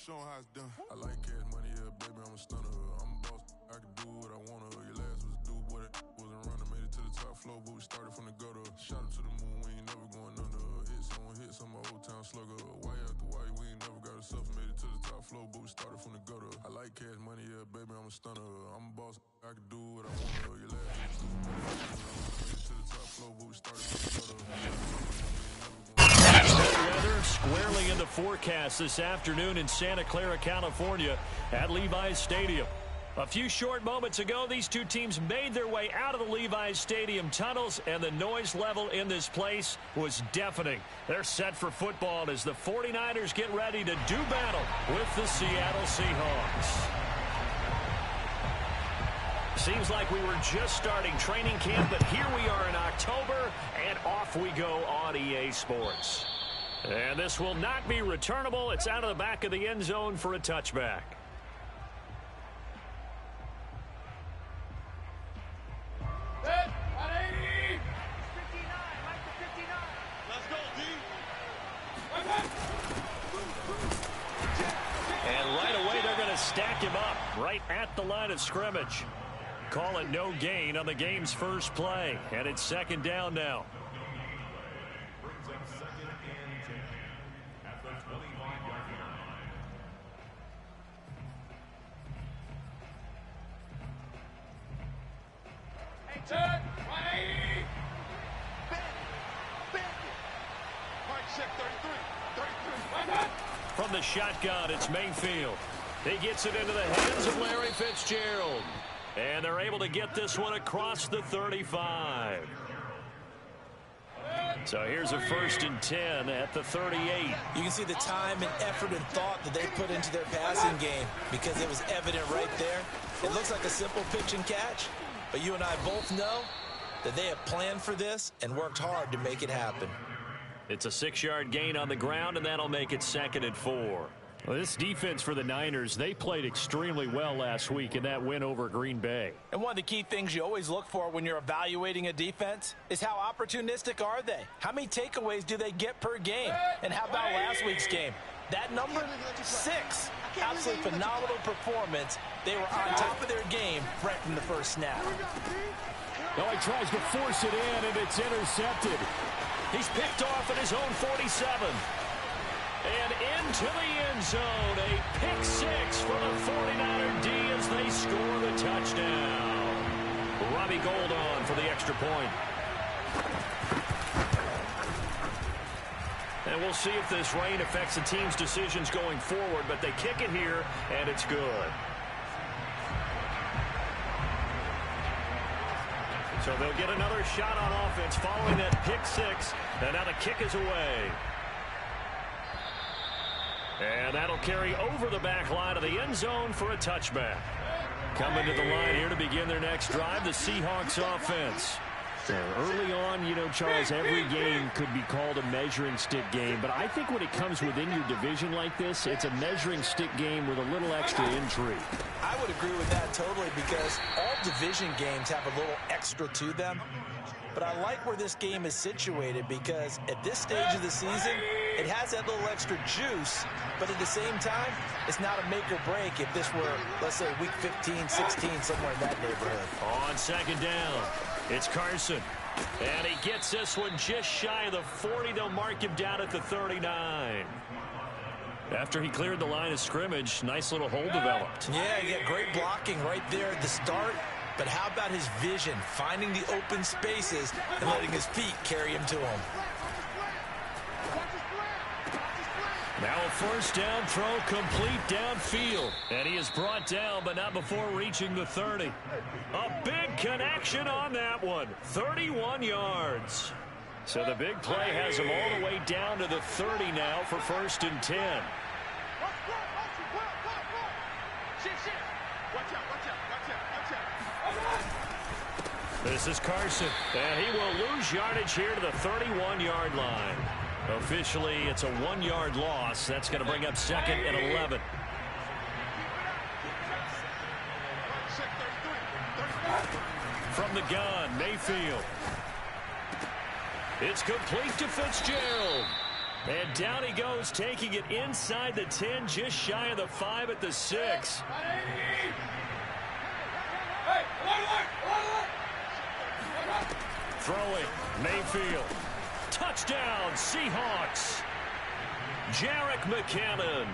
show 'em how it's done. I like cash money, yeah, baby, I'm a stunner. I'm a boss, I can do what I wanna. Your last was a dude, boy, that wasn't running. Made it to the top floor, but we started from the gutter. Shot up to the moon, we ain't never going under. Hit some old town slugger. Why after why, we ain't never got a self. Made it to the top floor, but we started from the gutter. I like cash money, yeah, baby, I'm a stunner. I'm a boss, I can do what I wanna. Your last was a dude, boy, that wasn't running. Made it to the top floor, but we started from the gutter. Weather squarely in the forecast this afternoon in Santa Clara, California at Levi's Stadium. A few short moments ago, these two teams made their way out of the Levi's Stadium tunnels, and the noise level in this place was deafening. They're set for football as the 49ers get ready to do battle with the Seattle Seahawks. Seems like we were just starting training camp, but here we are in October, and off we go on EA Sports. And this will not be returnable. It's out of the back of the end zone for a touchback. And right away they're going to stack him up right at the line of scrimmage. Call it no gain on the game's first play. And it's second down now. From the shotgun, it's Mayfield. He gets it into the hands of Larry Fitzgerald. And they're able to get this one across the 35. So here's a 1st and 10 at the 38. You can see the time and effort and thought that they put into their passing game because it was evident right there. It looks like a simple pitch and catch, but you and I both know that they have planned for this and worked hard to make it happen. It's a 6-yard gain on the ground, and that'll make it 2nd and 4. Well, this defense for the Niners, they played extremely well last week in that win over Green Bay. And one of the key things you always look for when you're evaluating a defense is how opportunistic are they? How many takeaways do they get per game? And how about last week's game? That number, 6. Absolutely phenomenal performance. They were on top of their game right from the first snap. Oh, he tries to force it in, and it's intercepted. He's picked off at his own 47. And into the end zone, a pick 6 for the 49er D as they score the touchdown. Robbie Gould on for the extra point. And we'll see if this rain affects the team's decisions going forward, but they kick it here, and it's good. So they'll get another shot on offense following that pick 6, and now the kick is away. And that'll carry over the back line of the end zone for a touchback. Coming to the line here to begin their next drive, the Seahawks offense. So early on, you know, Charles, every game could be called a measuring stick game. But I think when it comes within your division like this, it's a measuring stick game with a little extra intrigue. I would agree with that totally because all division games have a little extra to them. But I like where this game is situated because at this stage of the season, it has that little extra juice, but at the same time, it's not a make or break if this were, let's say, week 15, 16, somewhere in that neighborhood. On second down, it's Carson. And he gets this one just shy of the 40. They'll mark him down at the 39. After he cleared the line of scrimmage, nice little hole developed. Yeah, he got great blocking right there at the start. But how about his vision, finding the open spaces and letting his feet carry him to him? Now a first down throw complete downfield. And he is brought down, but not before reaching the 30. A big connection on that one. 31 yards. So the big play has him all the way down to the 30 now for 1st and 10. This is Carson, and he will lose yardage here to the 31-yard line. Officially, it's a 1-yard loss. That's going to bring up 2nd and 11. From the gun, Mayfield. It's complete to Fitzgerald. And down he goes, taking it inside the 10, just shy of the 5 at the 6. Throwing, Mayfield. Touchdown, Seahawks. Jerick McKinnon,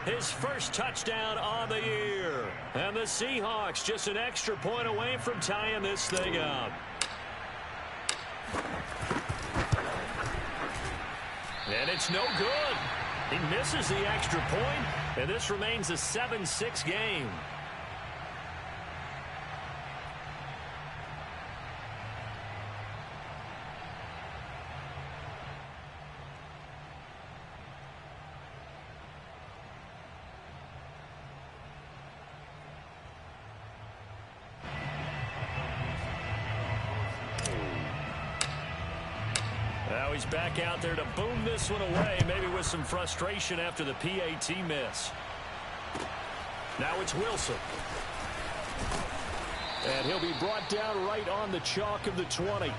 his first touchdown on the year. And the Seahawks just an extra point away from tying this thing up. And it's no good. He misses the extra point, and this remains a 7-6 game. Now he's back out there to boom this one away, maybe with some frustration after the PAT miss. Now it's Wilson. And he'll be brought down right on the chalk of the 20.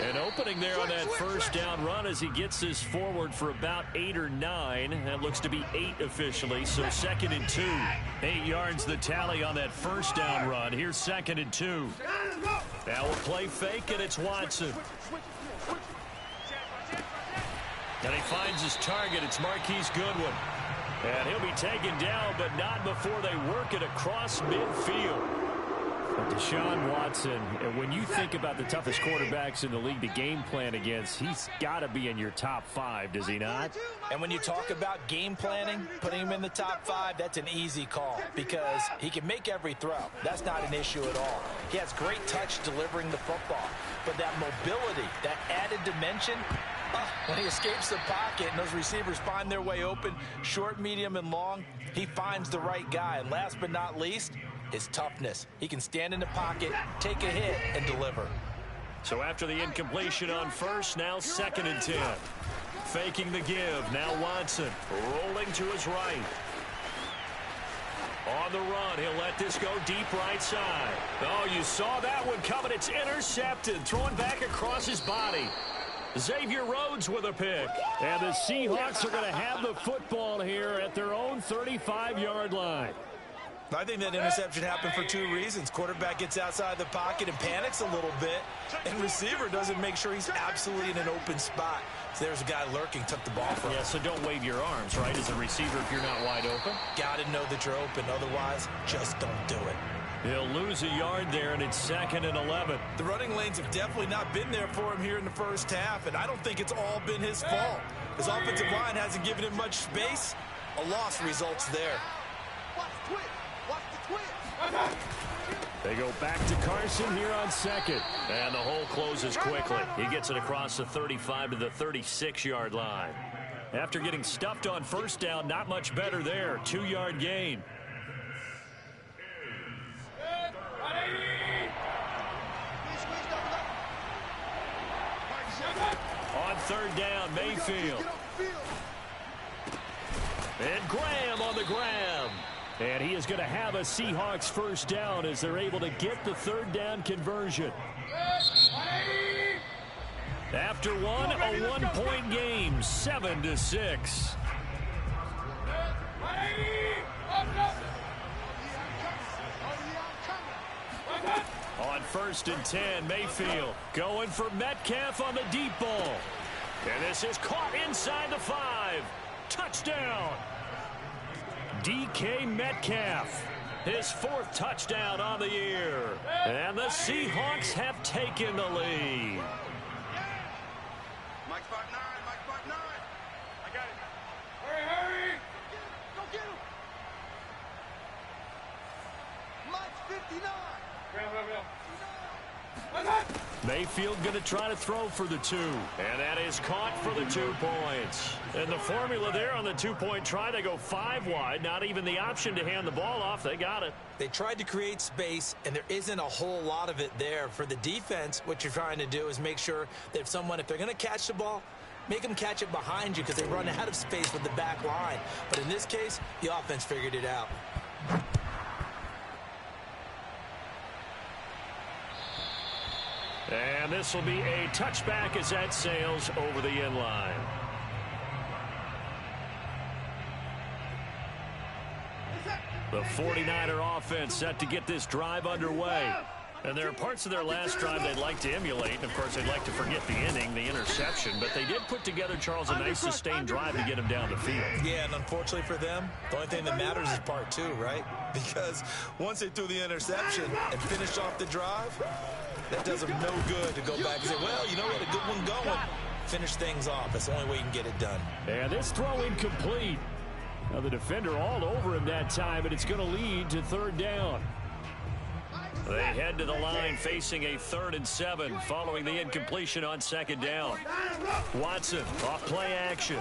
An opening there on that first down run as he gets this forward for about 8 or 9. That looks to be 8 officially, so 2nd and 2. 8 yards the tally on that first down run. Here's 2nd and 2. Now we'll play fake, and it's Watson. And he finds his target. It's Marquise Goodwin. And he'll be taken down, but not before they work it across midfield. But Deshaun Watson, when you think about the toughest quarterbacks in the league to game plan against, he's got to be in your top 5, does he not? And when you talk about game planning, putting him in the top 5, that's an easy call because he can make every throw. That's not an issue at all. He has great touch delivering the football. But that mobility, that added dimension, when he escapes the pocket and those receivers find their way open, short, medium, and long, he finds the right guy. And last but not least, his toughness. He can stand in the pocket, take a hit, and deliver. So after the incompletion on first, now 2nd and 10. Faking the give. Now Watson rolling to his right. On the run, he'll let this go deep right side. Oh, you saw that one coming. It's intercepted. Throwing back across his body. Xavier Rhodes with a pick. And the Seahawks are going to have the football here at their own 35-yard line. I think that interception happened for 2 reasons. Quarterback gets outside the pocket and panics a little bit, and receiver doesn't make sure he's absolutely in an open spot. So there's a guy lurking, took the ball from him. Yeah, so don't wave your arms, right, as a receiver if you're not wide open. Got to know that you're open. Otherwise, just don't do it. He'll lose a yard there, and it's 2nd and 11. The running lanes have definitely not been there for him here in the first half, and I don't think it's all been his fault. His offensive line hasn't given him much space. A loss results there. They go back to Carson here on 2nd. And the hole closes quickly. He gets it across the 35 to the 36-yard line. After getting stuffed on first down, not much better there. 2-yard gain. On 3rd down, Mayfield. And Graham on the grab. And he is going to have a Seahawks first down as they're able to get the 3rd down conversion. After one, a 1-point game, 7-6. On 1st and 10, Mayfield going for Metcalf on the deep ball. And this is caught inside the 5. Touchdown. DK Metcalf, his 4th touchdown on the year. And the Seahawks have taken the lead. Mike 5'9", Mike 5'9". I got it. Hurry! Go get him! Mike's 59. Real. 59. Mayfield going to try to throw for the 2. And that is caught for the 2 points. And the formula there on the 2-point try, they go 5 wide. Not even the option to hand the ball off. They got it. They tried to create space, and there isn't a whole lot of it there. For the defense, what you're trying to do is make sure that if they're going to catch the ball, make them catch it behind you because they run out of space with the back line. But in this case, the offense figured it out. And this will be a touchback as that sails over the end line. The 49er offense set to get this drive underway. And there are parts of their last drive they'd like to emulate. And, of course, they'd like to forget the inning, the interception. But they did put together, Charles, a nice sustained drive to get him down the field. Yeah, and unfortunately for them, the only thing that matters is part 2, right? Because once they threw the interception and finished off the drive, that does them no good to go back and say, well, you know what, a good one going. Finish things off. That's the only way you can get it done. And this throw incomplete. Now the defender all over him that time, and it's going to lead to 3rd down. They head to the line facing a 3rd and 7 following the incompletion on 2nd down. Watson off play action.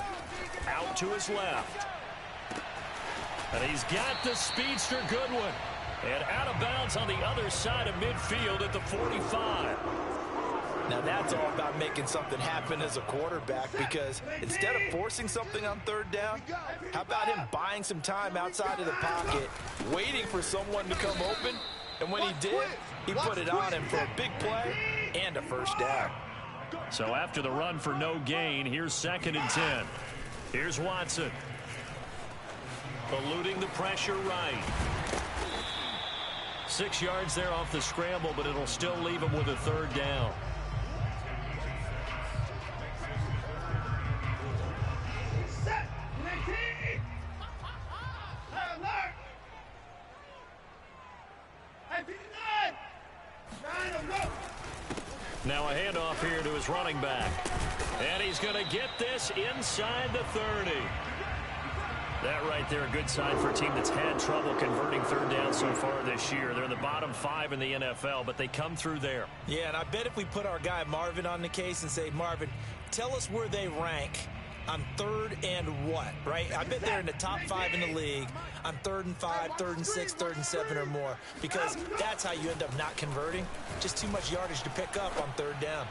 Out to his left. And he's got the speedster Goodwin. And out of bounds on the other side of midfield at the 45. Now that's all about making something happen as a quarterback, because instead of forcing something on 3rd down, how about him buying some time outside of the pocket, waiting for someone to come open, and when he did, he put it on him for a big play and a 1st down. So after the run for no gain, here's 2nd and 10. Here's Watson. Eluding the pressure right. 6 yards there off the scramble, but it'll still leave him with a 3rd down. Now a handoff here to his running back. And he's going to get this inside the 30. That right there, a good sign for a team that's had trouble converting 3rd down so far this year. They're in the bottom 5 in the NFL, but they come through there. Yeah, and I bet if we put our guy Marvin on the case and say, Marvin, tell us where they rank on 3rd and what, right? I bet they're in the top 5 in the league on 3rd and 5, 3rd and 6, 3rd and 7 or more, because that's how you end up not converting. Just too much yardage to pick up on 3rd down.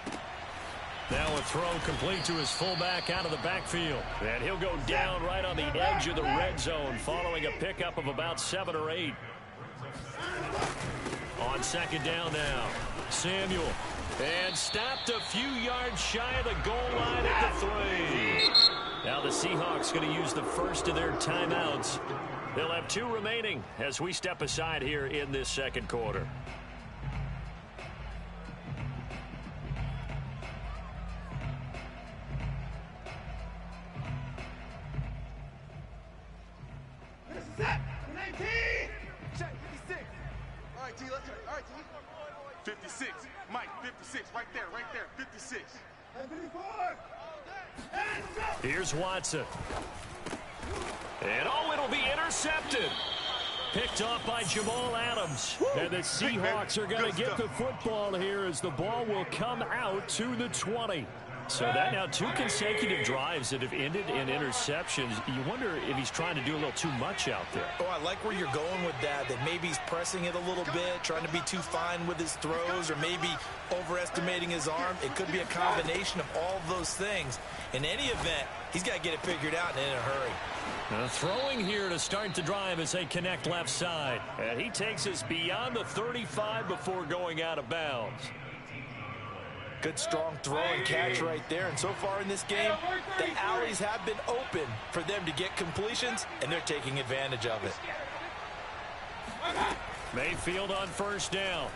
Now a throw complete to his fullback out of the backfield. And he'll go down right on the edge of the red zone following a pickup of about 7 or 8. On 2nd down now, Samuel. And stopped a few yards shy of the goal line at the 3. Now the Seahawks going to use the first of their timeouts. They'll have 2 remaining as we step aside here in this 2nd quarter. Set, 19. Check, 56. All right, T, let's do it. All right, T. 56. Mike, 56. Right there, 56. 54. And go. Here's Watson. And oh, it'll be intercepted. Picked off by Jamal Adams. And the Seahawks are going to get the football here as the ball will come out to the 20. So that now 2 consecutive drives that have ended in interceptions. You wonder if he's trying to do a little too much out there. Oh, I like where you're going with that maybe he's pressing it a little bit, trying to be too fine with his throws, or maybe overestimating his arm. It could be a combination of all of those things. In any event, he's got to get it figured out and in a hurry. Now throwing here to start the drive as they connect left side. And he takes us beyond the 35 before going out of bounds. Good, strong throw and catch right there. And so far in this game, the alleys have been open for them to get completions, and they're taking advantage of it. Mayfield on 1st down.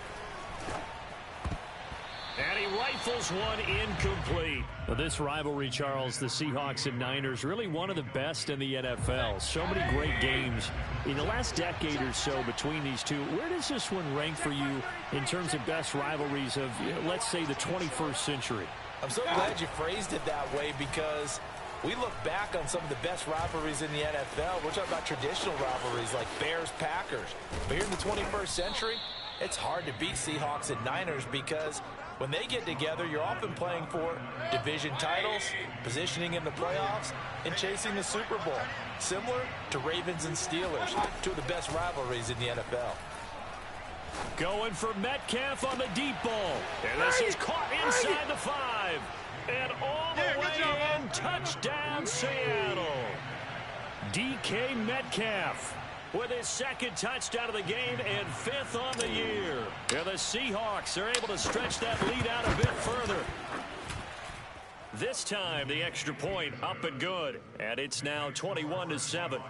And he rifles one incomplete. Now this rivalry, Charles, the Seahawks and Niners, really one of the best in the NFL. So many great games in the last decade or so between these two. Where does this one rank for you in terms of best rivalries of, let's say, the 21st century? I'm so glad you phrased it that way, because we look back on some of the best rivalries in the NFL. We're talking about traditional rivalries like Bears-Packers. But here in the 21st century, it's hard to beat Seahawks and Niners because when they get together, you're often playing for division titles, positioning in the playoffs, and chasing the Super Bowl. Similar to Ravens and Steelers, two of the best rivalries in the NFL. Going for Metcalf on the deep ball. And this is caught inside the 5. And all the way in, touchdown Seattle. DK Metcalf with his second touchdown of the game and 5th on the year. And the Seahawks are able to stretch that lead out a bit further. This time the extra point up and good. And it's now 21-7.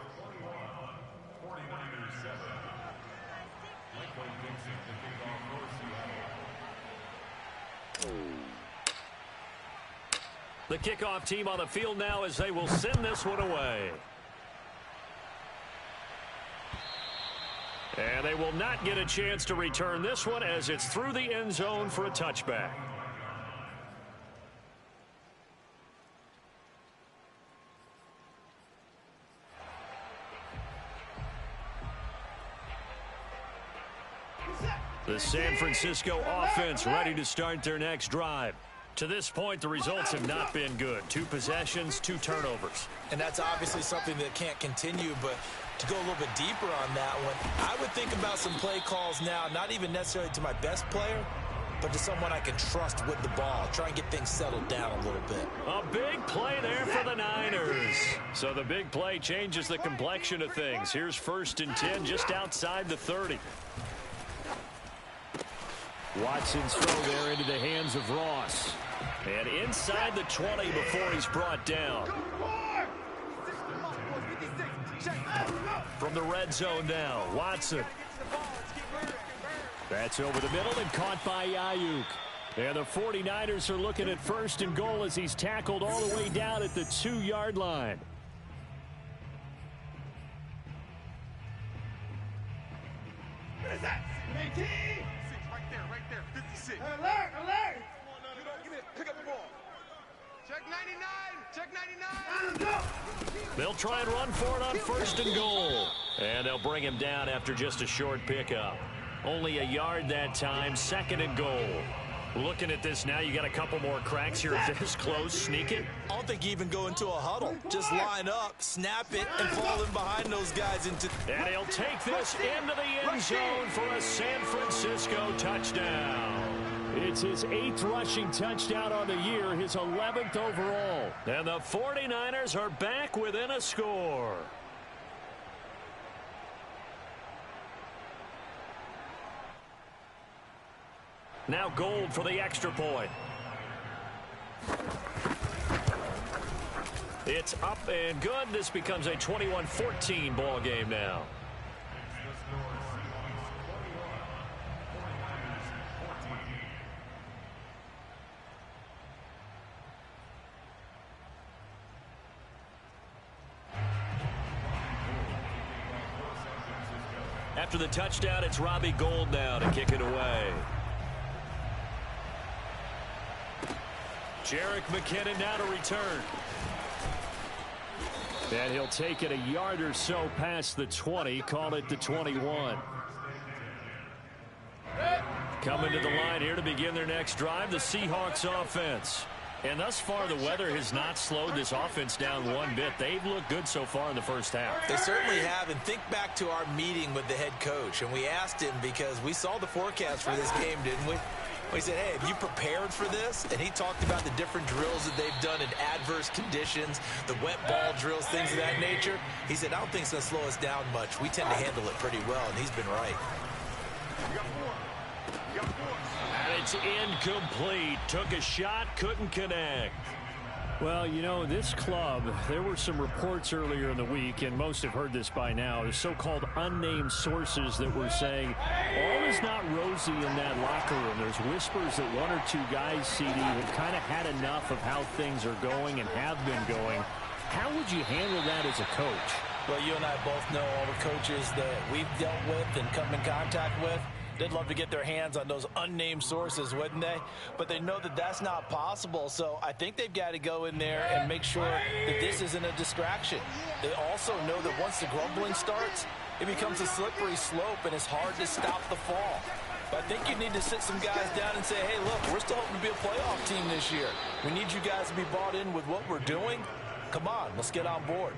The kickoff team on the field now as they will send this one away. And they will not get a chance to return this one as it's through the end zone for a touchback. The San Francisco offense ready to start their next drive. To this point, the results have not been good. 2 possessions, 2 turnovers. And that's obviously something that can't continue, but to go a little bit deeper on that one, I would think about some play calls now, not even necessarily to my best player, but to someone I can trust with the ball. Try and get things settled down a little bit. A big play there for the Niners. So the big play changes the complexion of things. Here's 1st and 10 just outside the 30. Watson's throw there into the hands of Ross. And inside the 20 before he's brought down. From the red zone now, Watson. That's over the middle and caught by Ayuk. And the 49ers are looking at 1st and goal as he's tackled all the way down at the 2-yard line. What is that? 18! Right there, 56. Alert! Pick up the ball. Check 99! Check 99! They'll try and run for it on 1st and goal. And they'll bring him down after just a short pickup. Only a yard that time, 2nd and goal. Looking at this now, you got a couple more cracks here this close. Sneak it. I don't think you even go into a huddle. Just line up, snap it, and fall in behind those guys. And he'll take this into the end zone for a San Francisco touchdown. It's his 8th rushing touchdown on the year, his 11th overall. And the 49ers are back within a score. Now Gold for the extra point. It's up and good. This becomes a 21-14 ball game now. After the touchdown, it's Robbie Gould now to kick it away. Jerick McKinnon now to return. And he'll take it a yard or so past the 20, call it the 21. Coming to the line here to begin their next drive, the Seahawks offense. And thus far, the weather has not slowed this offense down one bit. They've looked good so far in the first half. They certainly have, and think back to our meeting with the head coach, and we asked him because we saw the forecast for this game, didn't we? We said, hey, have you prepared for this? And he talked about the different drills that they've done in adverse conditions, the wet ball drills, things of that nature. He said, I don't think it's going to slow us down much. We tend to handle it pretty well, and he's been right. And it's incomplete. Took a shot, couldn't connect. Well, you know, this club, there were some reports earlier in the week, and most have heard this by now, the so-called unnamed sources that were saying all is not rosy in that locker room. There's whispers that 1 or 2 guys, CD, have kind of had enough of how things are going and have been going. How would you handle that as a coach? Well, you and I both know all the coaches that we've dealt with and come in contact with. They'd love to get their hands on those unnamed sources, wouldn't they? But they know that that's not possible, so I think they've got to go in there and make sure that this isn't a distraction. They also know that once the grumbling starts, it becomes a slippery slope, and it's hard to stop the fall. But I think you need to sit some guys down and say, hey, look, we're still hoping to be a playoff team this year. We need you guys to be bought in with what we're doing. Come on, let's get on board.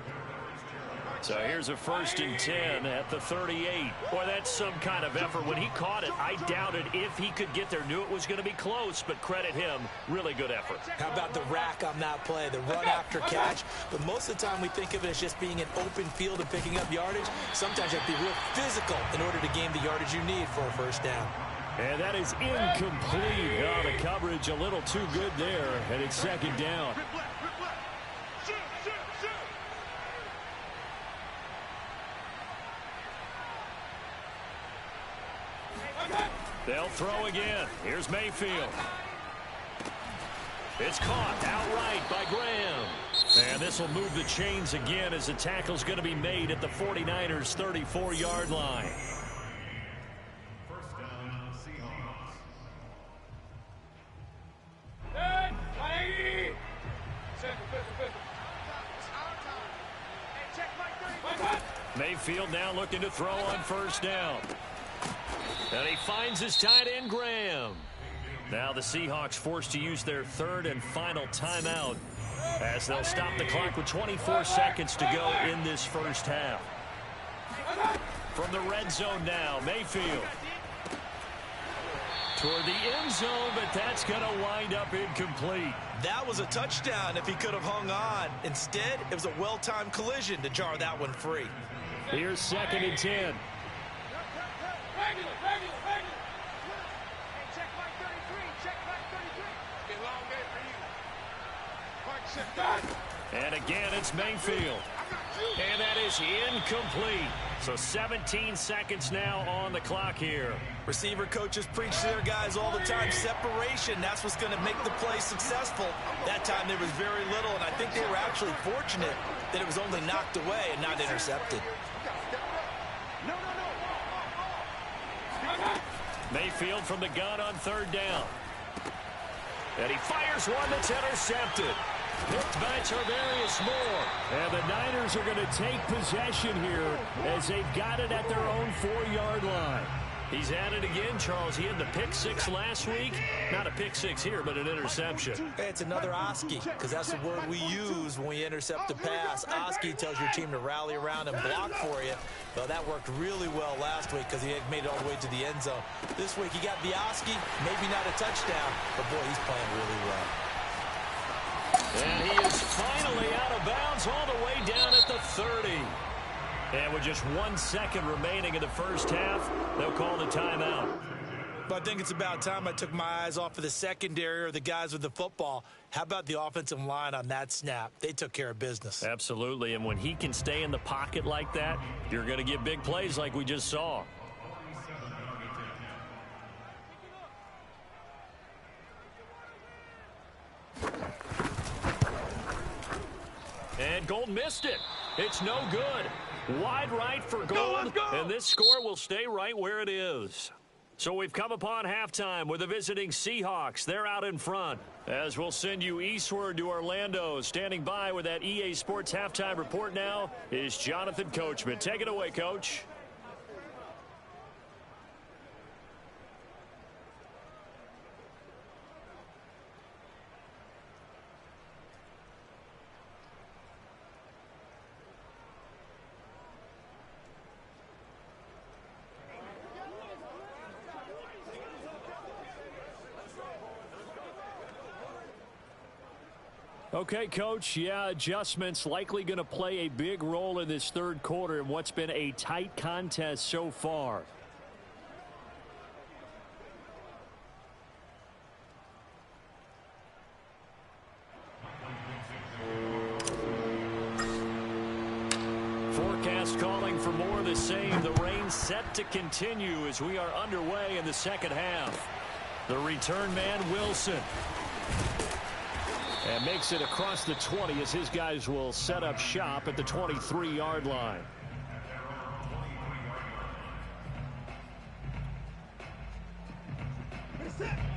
So here's a 1st and 10 at the 38. Boy, that's some kind of effort. When he caught it, I doubted if he could get there. Knew it was going to be close, but credit him. Really good effort. How about the rack on that play, the run after catch? But most of the time we think of it as just being an open field and picking up yardage. Sometimes you have to be real physical in order to gain the yardage you need for a first down. And that is incomplete. Oh, the coverage a little too good there, and it's 2nd down. They'll throw again. Here's Mayfield. It's caught outright by Graham. And this will move the chains again as the tackle's going to be made at the 49ers' 34-yard line. First down, Seahawks. Mayfield now looking to throw on 1st down. And he finds his tight end, Graham. Now the Seahawks forced to use their 3rd and final timeout as they'll stop the clock with 24 seconds to go in this first half. From the red zone now, Mayfield. Toward the end zone, but that's going to wind up incomplete. That was a touchdown if he could have hung on. Instead, it was a well-timed collision to jar that one free. Here's 2nd and 10. And again, it's Mayfield. And that is incomplete. So 17 seconds now on the clock here. Receiver coaches preach to their guys all the time. Separation, that's what's going to make the play successful. That time there was very little, and I think they were actually fortunate that it was only knocked away and not intercepted. Mayfield from the gun on 3rd down. And he fires one that's intercepted. Picked by Tarvarius Moore. And the Niners are going to take possession here as they've got it at their own 4-yard line. He's at it again, Charles. He had the pick 6 last week. Not a pick 6 here, but an interception. Hey, it's another Oski, because that's the word we use when we intercept a pass. Oski tells your team to rally around and block for you. Well, that worked really well last week because he had made it all the way to the end zone. This week he got the Oski, maybe not a touchdown, but boy, he's playing really well. And he is finally out of bounds all the way down at the 30. And with just 1 second remaining in the first half, they'll call the timeout. But I think it's about time I took my eyes off of the secondary or the guys with the football. How about the offensive line on that snap? They took care of business. Absolutely, and when he can stay in the pocket like that, you're going to get big plays like we just saw. And Gold missed it. It's no good. Wide right for Gold, and this score will stay right where it is. So we've come upon halftime with the visiting Seahawks. They're out in front. As we'll send you eastward to Orlando. Standing by with that EA Sports halftime report now is Jonathan Coachman. Take it away, Coach. Okay, Coach, yeah, adjustments likely going to play a big role in this third quarter in what's been a tight contest so far. Forecast calling for more of the same. The rain set to continue as we are underway in the second half. The return man, Wilson. And makes it across the 20 as his guys will set up shop at the 23-yard line.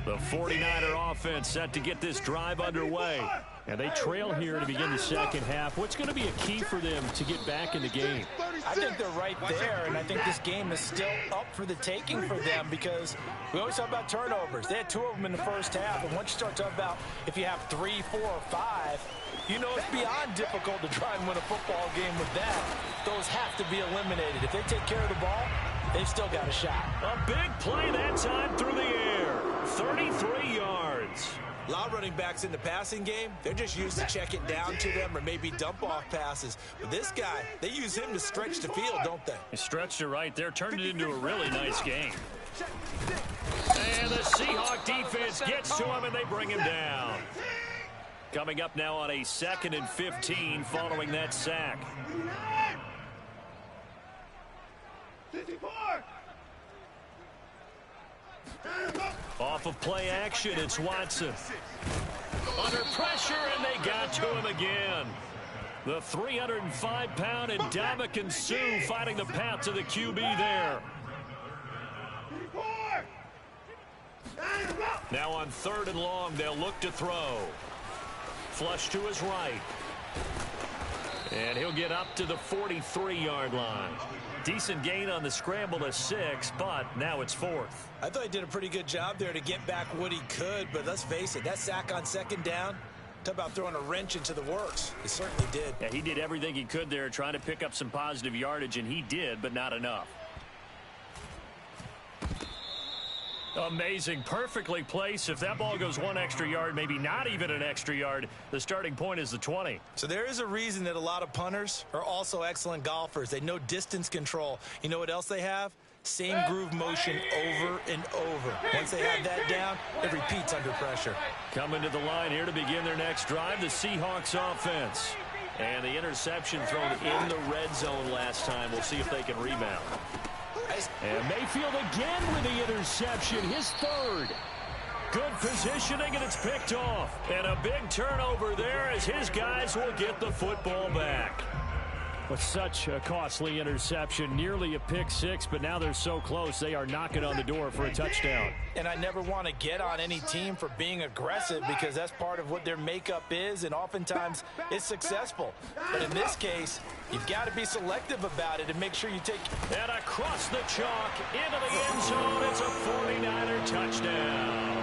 The 49er offense set to get this drive underway. And they trail here to begin the second half. What's going to be a key for them to get back in the game? I think they're right there, and I think this game is still up for the taking for them because we always talk about turnovers. They had 2 of them in the first half, and once you start talking about if you have 3, 4, or 5, you know it's beyond difficult to try and win a football game with that. Those have to be eliminated. If they take care of the ball, they've still got a shot. A big play that time through the air. 33 yards. A lot of running backs in the passing game, they're just used to check it down to them or maybe dump off passes. But this guy, they use him to stretch the field, don't they? He stretched it right there, turned it into a really nice game. And the Seahawks defense gets to him, and they bring him down. Coming up now on a 2nd and 15 following that sack. 54. Off of play action, it's Watson. Under pressure, and they got to him again. The 305-pound Ndamukong Suh fighting the path to the QB there. Now on 3rd and long, they'll look to throw. Flush to his right. And he'll get up to the 43-yard line. Decent gain on the scramble to 6, but now it's 4th. I thought he did a pretty good job there to get back what he could, but let's face it, that sack on 2nd down, talk about throwing a wrench into the works. He certainly did. Yeah, he did everything he could there trying to pick up some positive yardage, and he did, but not enough. Amazing, perfectly placed. If that ball goes 1 extra yard, maybe not even an extra yard, the starting point is the 20. So there is a reason that a lot of punters are also excellent golfers. They know distance control. You know what else they have? Same groove motion over and over. Once they have that down, it repeats under pressure. Coming to the line here to begin their next drive, the Seahawks offense. And the interception thrown in the red zone last time. We'll see if they can rebound. And Mayfield again with the interception, his 3rd. Good positioning, and it's picked off. And a big turnover there as his guys will get the football back. With such a costly interception, nearly a pick-6, but now they're so close, they are knocking on the door for a touchdown. And I never want to get on any team for being aggressive because that's part of what their makeup is, and oftentimes it's successful. But in this case, you've got to be selective about it and make sure you take... And across the chalk, into the end zone, it's a 49er touchdown.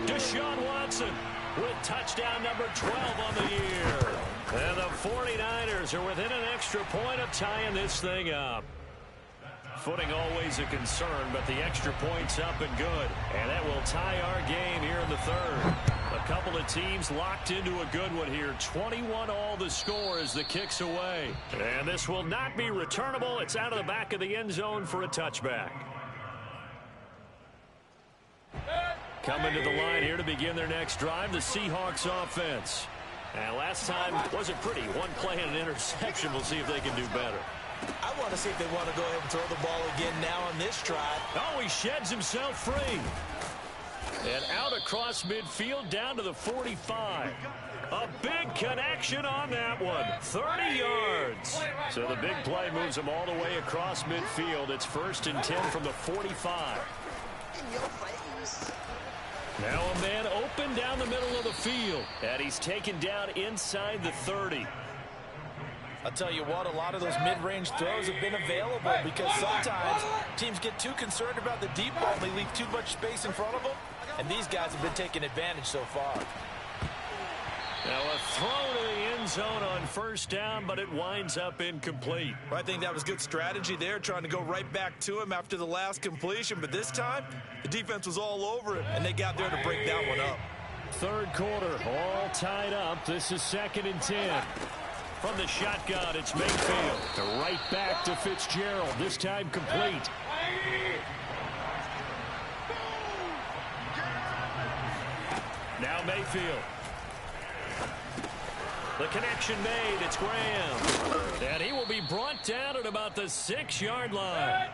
Deshaun Watson with touchdown number 12 on the year. And the 49ers are within an extra point of tying this thing up. Footing always a concern, but the extra point's up and good. And that will tie our game here in the 3rd. A couple of teams locked into a good one here. 21 all the score as the kick's away. And this will not be returnable. It's out of the back of the end zone for a touchback. Coming to the line here to begin their next drive, the Seahawks offense. And last time wasn't pretty. 1 play and an interception. We'll see if they can do better. I want to see if they want to go ahead and throw the ball again now on this drive. Oh, he sheds himself free. And out across midfield down to the 45. A big connection on that one. 30 yards. So the big play moves him all the way across midfield. It's 1st and 10 from the 45. Now a man open down the middle of the field. And he's taken down inside the 30. I'll tell you what, a lot of those mid-range throws have been available because sometimes teams get too concerned about the deep ball and they leave too much space in front of them. And these guys have been taking advantage so far. Now a throw to the end zone on 1st down, but it winds up incomplete. Well, I think that was good strategy there, trying to go right back to him after the last completion. But this time, the defense was all over it, and they got there to break that one up. 3rd quarter, all tied up. This is 2nd and 10. From the shotgun, it's Mayfield. Right back to Fitzgerald, this time complete. Now Mayfield. The connection made. It's Graham. And he will be brought down at about the 6-yard line.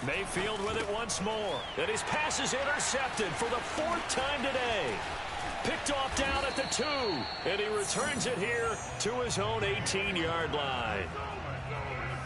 Mayfield with it once more. And his pass is intercepted for the 4th time today. Picked off down at the 2. And he returns it here to his own 18-yard line.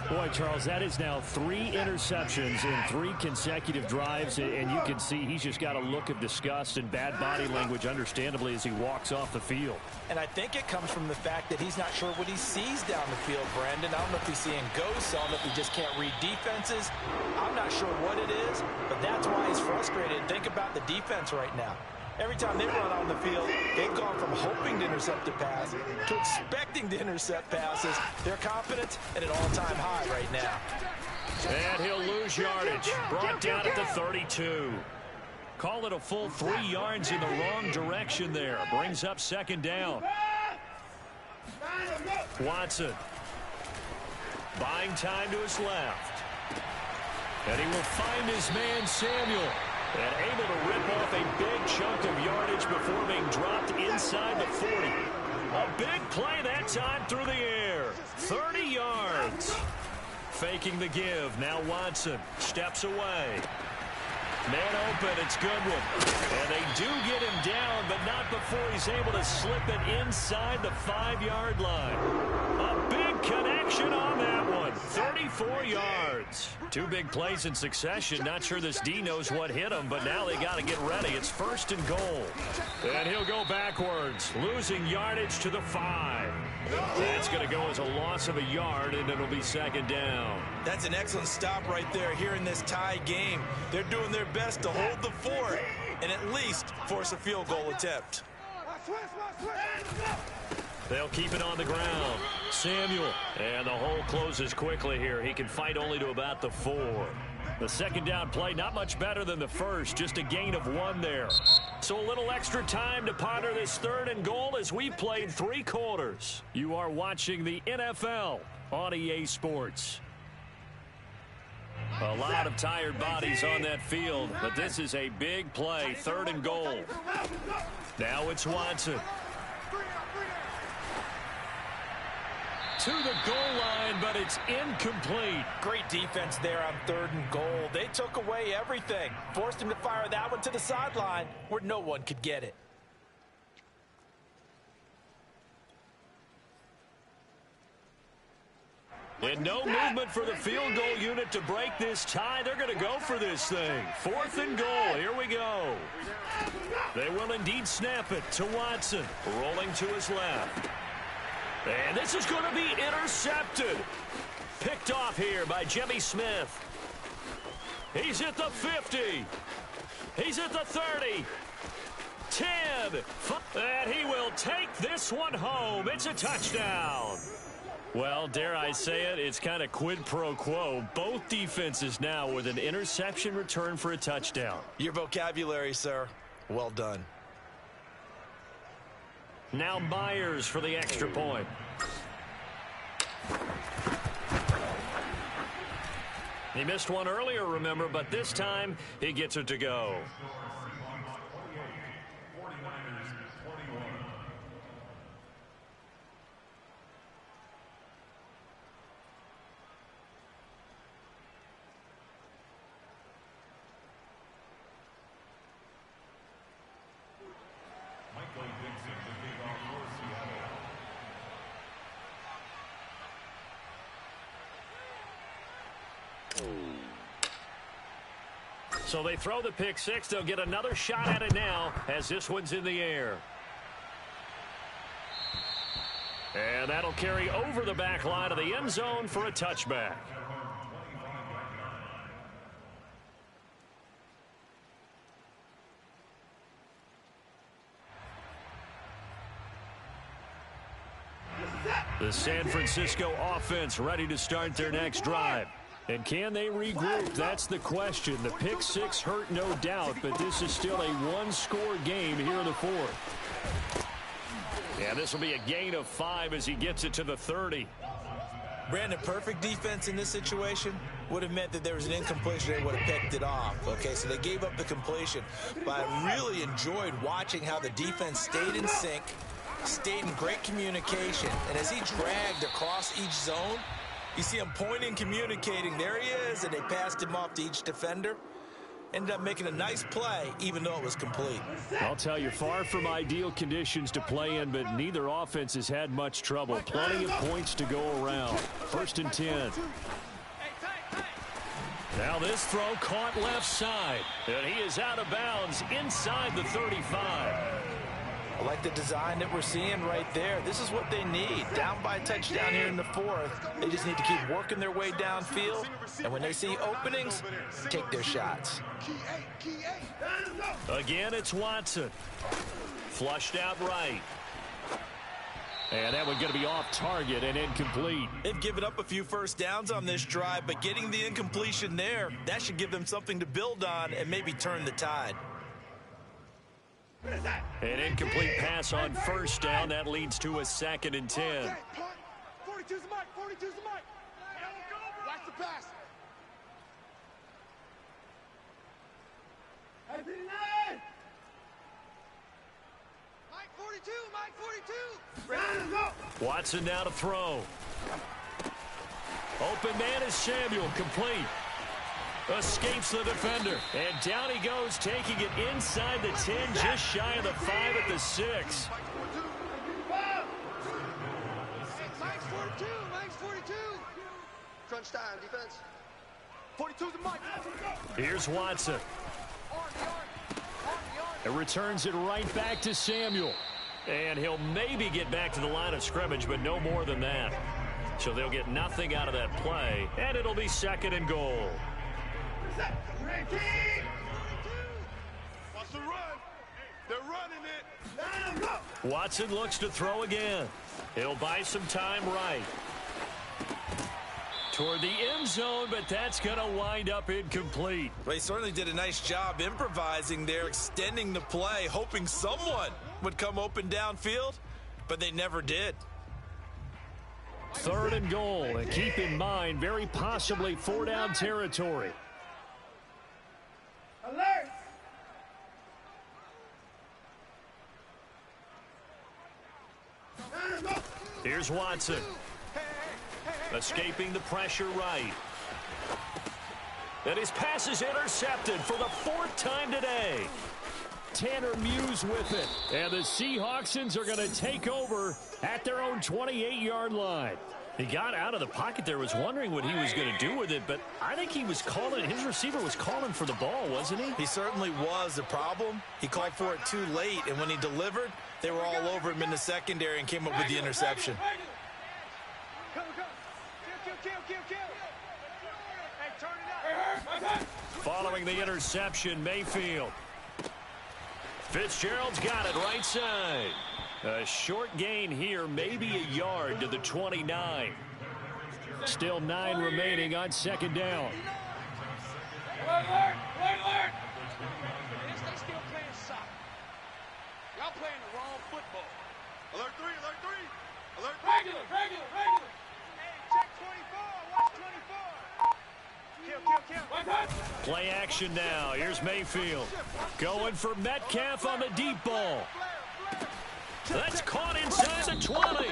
Boy, Charles, that is now 3 interceptions in 3 consecutive drives, and you can see he's just got a look of disgust and bad body language, understandably, as he walks off the field. And I think it comes from the fact that he's not sure what he sees down the field, Brandon. I don't know if he's seeing ghosts. I don't know if he just can't read defenses. I'm not sure what it is, but that's why he's frustrated. Think about the defense right now. Every time they run on the field, they've gone from hoping to intercept a pass to expecting to intercept passes. Their confidence at an all-time high right now. And he'll lose yardage. Brought down at the 32. Call it a full 3 yards in the wrong direction there. Brings up 2nd down. Watson. Buying time to his left. And he will find his man Samuel. And able to rip off a big chunk of yardage before being dropped inside the 40. A big play that time through the air. 30 yards. Faking the give. Now Watson steps away. Man open. It's Goodwin. And they do get him down, but not before he's able to slip it inside the 5-yard line. A big connection on that one. 34 yards. 2 big plays in succession. Not sure this D knows what hit him, but now they got to get ready. It's 1st and goal. And he'll go backwards, losing yardage to the 5. That's going to go as a loss of a yard, and it'll be 2nd down. That's an excellent stop right there here in this tie game. They're doing their best to hold the fort and at least force a field goal attempt. They'll keep it on the ground. Samuel. And the hole closes quickly here. He can fight only to about the 4. The 2nd down play, not much better than the first. Just a gain of 1 there. So a little extra time to ponder this 3rd and goal as we've played 3 quarters. You are watching the NFL on EA Sports. A lot of tired bodies on that field, but this is a big play. 3rd and goal. Now it's Watson. To the goal line, but it's incomplete. Great defense there on 3rd and goal. They took away everything. Forced him to fire that one to the sideline where no one could get it. And no movement for the field goal unit to break this tie. They're going to go for this thing. 4th and goal. Here we go. They will indeed snap it to Watson. Rolling to his left. And this is going to be intercepted. Picked off here by Jimmy Smith. He's at the 50. He's at the 30. 10. And he will take this one home. It's a touchdown. Well, dare I say it, it's kind of quid pro quo. Both defenses now with an interception return for a touchdown. Your vocabulary, sir. Well done. Now Myers for the extra point. He missed one earlier, remember, but this time he gets it to go. So they throw the pick 6. They'll get another shot at it now as this one's in the air. And that'll carry over the back line of the end zone for a touchback. The San Francisco offense ready to start their next drive. And can they regroup? That's the question. The pick 6 hurt, no doubt, but this is still a one-score game here in the 4th. Yeah, this will be a gain of 5 as he gets it to the 30. Brandon, perfect defense in this situation would have meant that there was an incompletion. They would have picked it off. Okay, so they gave up the completion. But I really enjoyed watching how the defense stayed in sync, stayed in great communication. And as he dragged across each zone, you see him pointing, communicating. There he is, and they passed him off to each defender. ended up making a nice play, even though it was complete. I'll tell you, far from ideal conditions to play in, but neither offense has had much trouble. Plenty of points to go around. 1st and 10. Now this throw caught left side, and he is out of bounds inside the 35. I like the design that we're seeing right there. This is what they need. Down by a touchdown here in the 4th. They just need to keep working their way downfield. And when they see openings, take their shots. Again, it's Watson. Flushed out right. And that one's going to be off target and incomplete. They've given up a few first downs on this drive, but getting the incompletion there, that should give them something to build on and maybe turn the tide. An incomplete pass on 1st down. That leads to a 2nd and 10. 42's the mic. 42's the mic. Watch the pass. Mike 42, Mike 42. Watson now to throw. Open man is Samuel, complete. Escapes the defender. And down he goes, taking it inside the 10, just shy of the 5 at the 6. Mike's 42, Mike's 42. Crunch time, defense. 42's the mic. Here's Watson. It returns it right back to Samuel. And he'll maybe get back to the line of scrimmage, but no more than that. So they'll get nothing out of that play, and it'll be 2nd and goal. Watch the run. They're running it. Watson looks to throw again. He'll buy some time right. Toward the end zone, but that's going to wind up incomplete. Well, he certainly did a nice job improvising there, extending the play, hoping someone would come open downfield, but they never did. 3rd and goal, and keep in mind, very possibly 4-down territory. Alert! Here's Watson. Escaping the pressure right. And his pass is intercepted for the 4th time today. Tanner Muse with it. And the Seahawksons are going to take over at their own 28-yard line. He got out of the pocket there, was wondering what he was going to do with it, but I think he was calling, his receiver was calling for the ball, wasn't he? He certainly was. The problem, he called for it too late, and when he delivered, they were all over him in the secondary and came up with the interception. Following the interception, Mayfield. Fitzgerald's got it right side. A short gain here, maybe a yard to the 29. Still 9 remaining on 2nd down. Alert! They still playing soccer. Y'all playing the wrong football. Alert 3, alert 3. Alert 3. Regular. Hey, check 24, watch 24. Kill. Play action now. Here's Mayfield. Going for Metcalf on the deep ball. That's caught inside the 20.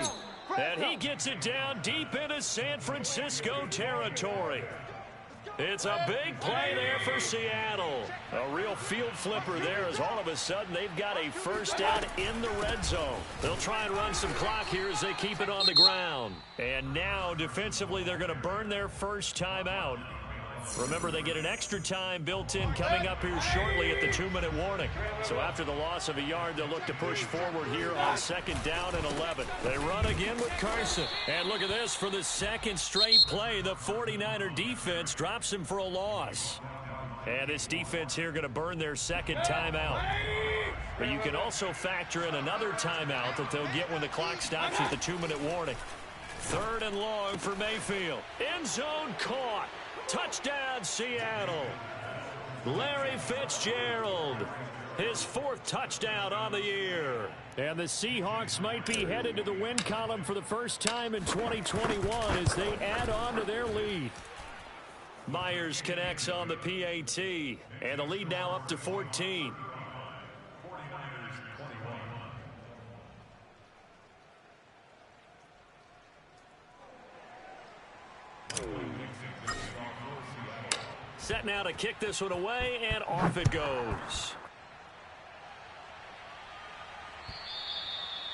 And he gets it down deep into San Francisco territory. It's a big play there for Seattle. A real field flipper there as all of a sudden they've got a 1st down in the red zone. They'll try and run some clock here as they keep it on the ground. And now defensively they're going to burn their 1st time out. Remember, they get an extra time built in coming up here shortly at the 2-minute warning. So after the loss of a yard, they'll look to push forward here on 2nd down and 11. They run again with Carson. And look at this. For the 2nd straight play, the 49er defense drops him for a loss. And this defense here going to burn their 2nd timeout. But you can also factor in another timeout that they'll get when the clock stops at the 2-minute warning. 3rd and long for Mayfield. End zone caught. Touchdown, Seattle. Larry Fitzgerald, his 4th touchdown on the year. And the Seahawks might be headed to the win column for the first time in 2021 as they add on to their lead. Myers connects on the PAT, and the lead now up to 14. Set now to kick this one away, and off it goes.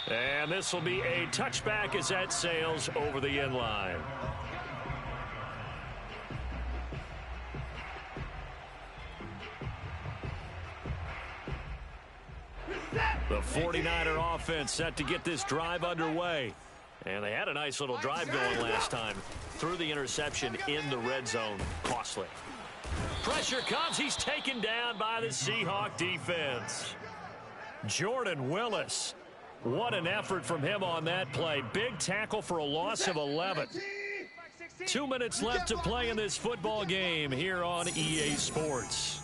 And this will be a touchback as that sails over the end line. The 49er offense set to get this drive underway. And they had a nice little drive going last time. Through the interception in the red zone. Costly. Pressure comes. He's taken down by the Seahawk defense. Jordan Willis. What an effort from him on that play. Big tackle for a loss of 11. 2 minutes left to play in this football game here on EA Sports.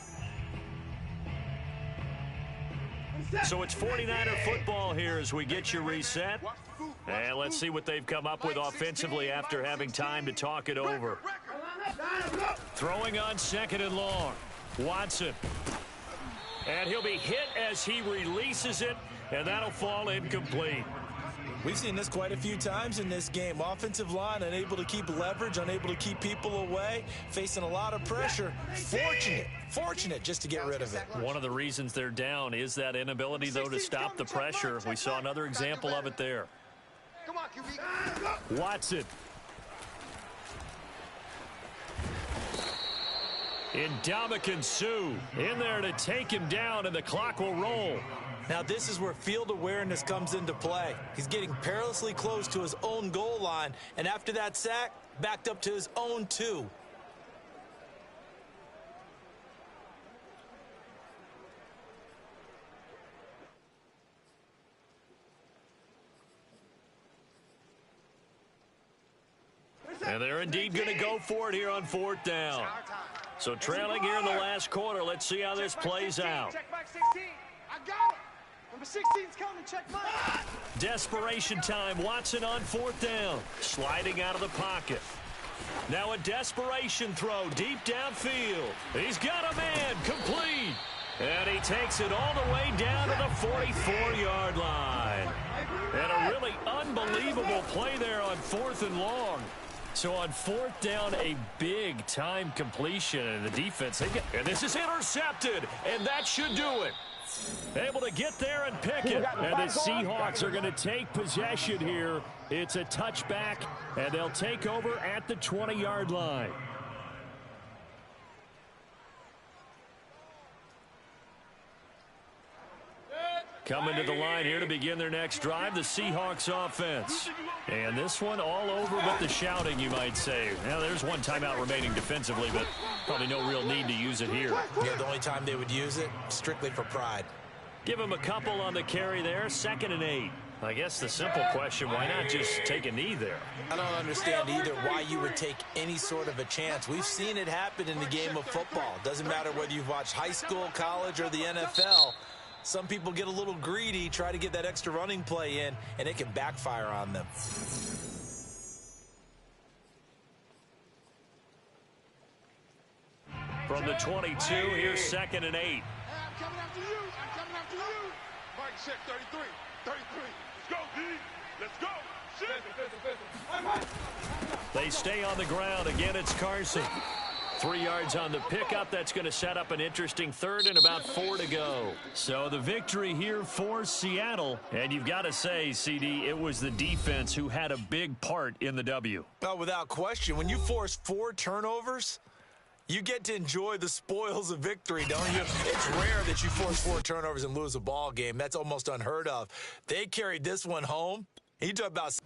So it's 49er football here as we get you reset. And let's see what they've come up with offensively after having time to talk it over. Throwing on 2nd and long. Watson. And he'll be hit as he releases it, and that'll fall incomplete. We've seen this quite a few times in this game. Offensive line unable to keep leverage, unable to keep people away, facing a lot of pressure. Fortunate just to get rid of it. One of the reasons they're down is that inability, though, to stop the pressure. We saw another example of it there. Come on, QB. Watson. Ndamukong Suh in there to take him down, and the clock will roll. Now this is where field awareness comes into play. He's getting perilously close to his own goal line, and after that sack, backed up to his own 2. And they're indeed going to go for it here on 4th down. So trailing here in the last quarter. Let's see how this plays out. Check back 16. I got it. Number 16's coming. Check back. Desperation time. Watson on 4th down. Sliding out of the pocket. Now a desperation throw deep downfield. He's got a man. Complete. And he takes it all the way down to the 44-yard line. And a really unbelievable play there on 4th and long. So on 4th down, a big-time completion, and the defense, and this is intercepted, and that should do it. Able to get there and pick it, and the Seahawks are going to take possession here. It's a touchback, and they'll take over at the 20-yard line. Coming to the line here to begin their next drive, the Seahawks offense. And this one all over but the shouting, you might say. Now, there's one timeout remaining defensively, but probably no real need to use it here. Yeah, the only time they would use it, strictly for pride. Give him a couple on the carry there, 2nd and 8. I guess the simple question, why not just take a knee there? I don't understand either why you would take any sort of a chance. We've seen it happen in the game of football. Doesn't matter whether you've watched high school, college, or the NFL. Some people get a little greedy, try to get that extra running play in, and it can backfire on them. From the 22, here's 2nd and 8. Hey, I'm coming after you. I'm coming after you. Mark, check 33. 33. Let's go, D. Let's go. Shit. They stay on the ground. Again, it's Carson. 3 yards on the pickup. That's going to set up an interesting 3rd and about 4 to go. So the victory here for Seattle. And you've got to say, CD, it was the defense who had a big part in the W. Oh, without question. When you force 4 turnovers, you get to enjoy the spoils of victory, don't you? It's rare that you force 4 turnovers and lose a ball game. That's almost unheard of. They carried this one home. You talk about...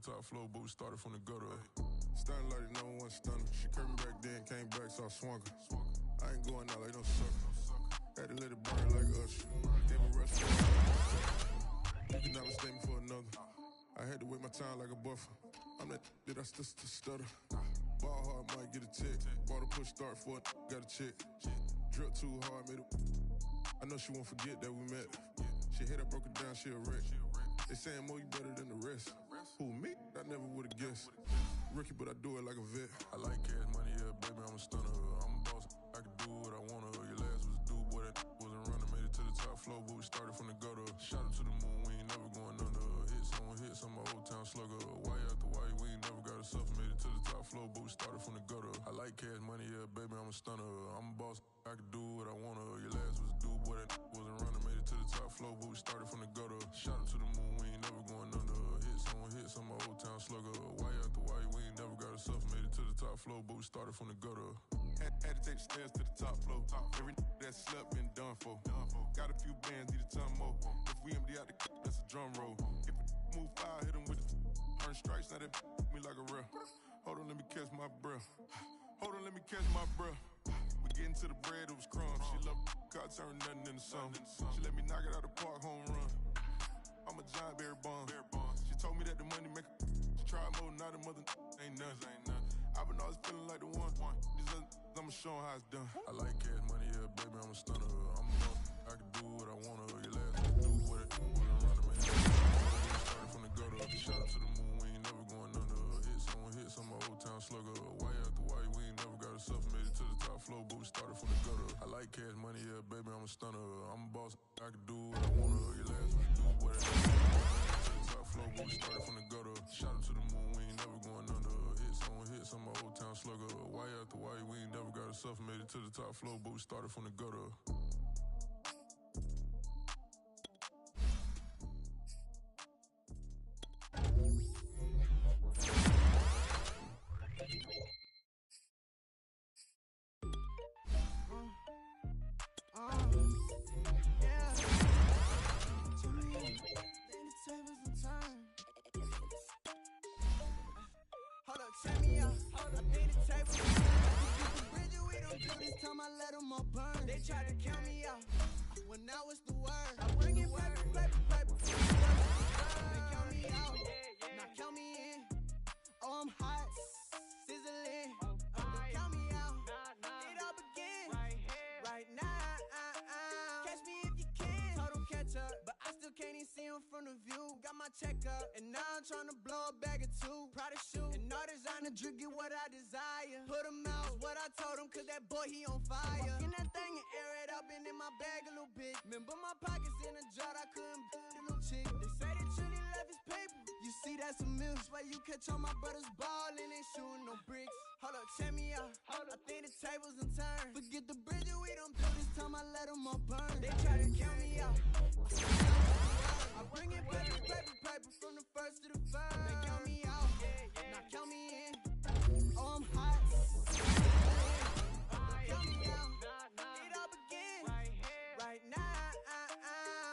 Top flow, but we started from the gutter. Starting like no one stunner. She curved me back then, came back, so I swung her. I ain't going out like no sucker. Had to let it burn like Usher. Gave a rush for you cannot mistake me for another. I had to wait my time like a buffer. I'm that I still stutter. Ball hard, might get a tick. Bought a push start for it, got a chick. Drip too hard, made it. I know she won't forget that we met. She hit, I broke it down, she a wreck. They saying more, you better than the rest. Who, me? I never would've guessed. Rookie, but I do it like a vet. I like cash money, yeah, baby, I'm a stunner. I'm a boss, I can do what I wanna. Your last was a dude, boy, that wasn't running. Made it to the top floor, but we started from the gutter. Shot up to the moon, we ain't never going under. Hits on my old town slugger. Why after why, we ain't never got a suffer. Made it to the top floor, but we started from the gutter. I like cash money, yeah, baby, I'm a stunner. I'm a boss, I can do what I wanna. Your last was a dude, boy, that wasn't running. Made it to the top floor, but we started from the gutter. Shot up to the moon, we ain't never going under. Hits on my old town slugger. Why after why, we ain't never got a suffer. Made it to the top floor, but we started from the gutter. Had to take the stairs to the top floor. Every that slept been done for. Got a few bands, need a ton more. If we empty out the that's a drum roll. If it move fire, hit him with it. Earn stripes, now that me like a ref. Hold on, let me catch my breath. Hold on, let me catch my breath. We getting to the bread, it was crumbs. She love car, turn nothing into something. She let me knock it out the park, home run. I'm a giant Barry Bonds. She told me that the money make she tried more, not a mother ain't nothing. I've been always feeling like the one. These other I'ma show 'em how it's done. I like cash money, yeah, baby, I'm a stunner. I'm a boss, I can do what I wanna. Your last was do what it wasn't running, man. Started from the gutter, shot up to the moon, we ain't never going under. Hits on my old town slugger. Why after why, we ain't never got a suffer. Made it to the top floor, but we started from the gutter. I like cash money, yeah, baby, I'm a stunner. I'm a boss, I can do what I wanna. Your last was do what it to the top floor, but we started from the gutter. Shot up to the moon, we ain't never going under. Hits on my old town slugger. Why after why, we ain't never got a suffer. Made it to the top floor, but we started from the gutter. Check me out, I made the table. The bridge we don't do this time, I let them all burn. They tried to count me out, well now it's the word. I bring it paper. They count me out, now count me in. Oh, I'm hot, sizzling. Don't count me out, it all begin right now. Catch me if you can, total catch up, but I still can't even see him from the view. Got my check up, and now I'm trying to blow a bag of two. Proud of shoe, and all designer drink get what I desire. Put him out, what I told him, cause that boy, he on fire. Walk in that thing and air it up, and in my bag a little bit. Remember my pockets in a jar, I couldn't buy a little chick. They say that Trinity left his paper. You see, that's a mill. Why you catch all my brothers ball and ain't shooting no bricks. Hold up, check me out. I think the tables done turned. Forget the bridge we don't do this time, I let them all burn. They try to count me out. I bring it paper from the first to the third. They count me out, now count me in. Oh, I'm hot. Count me out, it all begin right now.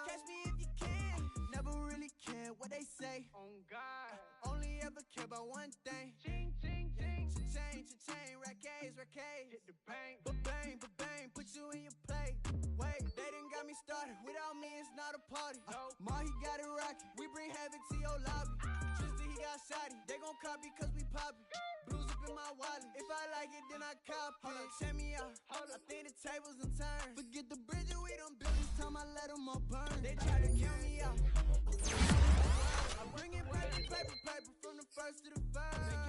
Catch me if you can. Never really care what they say. On God, only ever care about one thing. Ching, ching, ching. Cha-chain, rackets. Hit the bank, ba-bang, put you in your play. Wait, they done got me started. Without me, it's not a party. Ma, he got it rockin'. We bring havoc to your lobby. Tristan, he got shotty. They gon' copy cause we poppin'. Blues up in my wallet. If I like it, then I cop. Hold up, check me out. I think the tables done turned. Forget the bridge we don't build this time, I let them all burn. They try to count me out. I bring it paper from the first to the third.